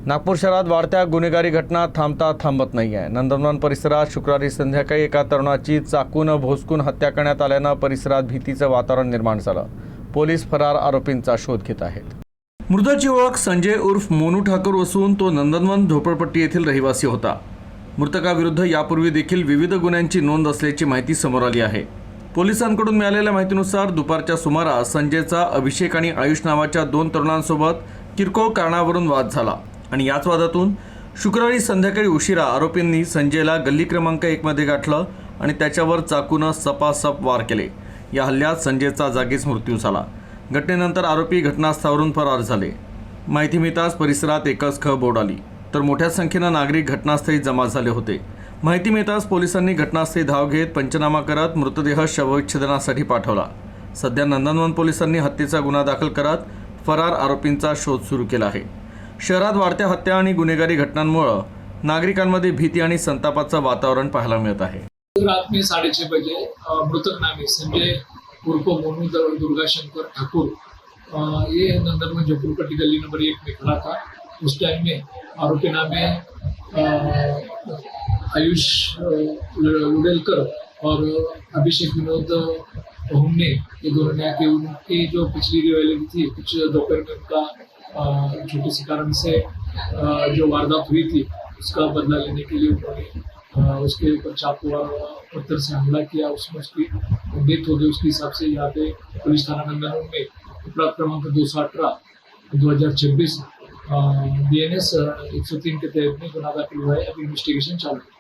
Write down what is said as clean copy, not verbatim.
नागपूर शहरात वाढत्या गुन्हेगारी घटना थांबत नाही आहे। नंदनवन परिसरात शुक्रवारी संध्याकाळी एका तरुणाची चाकून भोसकून हत्या करण्यात आल्यानं परिसरात भीतीचं वातावरण निर्माण झालं। पोलीस फरार आरोपींचा शोध घेत आहेत। मृताची ओळख संजय उर्फ मोनू ठाकूर असून तो नंदनवन झोपडपट्टी येथील रहिवासी होता। मृतकाविरुद्ध यापूर्वी देखील विविध गुन्ह्यांची नोंद असल्याची माहिती समोर आली आहे। पोलिसांकडून मिळालेल्या माहितीनुसार दुपारच्या सुमारास संजयचा अभिषेक आणि आयुष नावाच्या 2 तरुणांसोबत किरकोळ कारणावरून वाद झाला आणि याच वादातून शुक्रवारी संध्याकाळी उशिरा आरोपींनी संजयला गल्ली क्रमांक 1 मध्ये गाठलं आणि त्याच्यावर चाकूने सपासप वार केले। या हल्ल्यात संजयचा जागीच मृत्यू झाला। घटनेनंतर आरोपी घटनास्थळावरून फरार झाले। माहिती मिळताच परिसरात एकच खळबळ उडाली तर मोठ्या संख्येने नागरिक घटनास्थळी जमा झाले होते। माहिती मिळताच पोलिसांनी घटनास्थळी धाव घेत पंचनामा करत मृतदेह शवविच्छेदनासाठी पाठवला। सध्या नंदनवन पोलिसांनी हत्येचा गुन्हा दाखल करत फरार आरोपींचा शोध सुरू केला आहे। शहरात वाढत्या हत्या आणि गुन्हेगारी घटनांमुळे नागरिकांमध्ये भीती आणि संतापाचं वातावरण पाहायला मिळत आहे। रात में 6:30 बजे मृतक नामी संजय उर्फ मोनू दुर्गाशंकर ठाकुर ये नंदनवन झोपड़पट्टी गली नंबर 1 में खड़ा था। उस टाइम में आरोपी नामे आयुष लुडेलकर और अभिषेक विनोद हुमने ये दोनों ने आके उनकी जो पिछली रिवाइवल थी कुछ दोपहर में उनका छोटे से कारण से जो वारदात हुई थी उसका बदला लेने के लिए उन्होंने उसके ऊपर चाकू और पत्थर से हमला किया। उसमें उसकी डेथ हो गई। उसके हिसाब से यहाँ पे पुलिस थाना नंदनवन में अपराध क्रमांक 218/2026 BNS 103 के तहत में गुनाह दाखिल हुआ है। अभी इन्वेस्टिगेशन चालू है।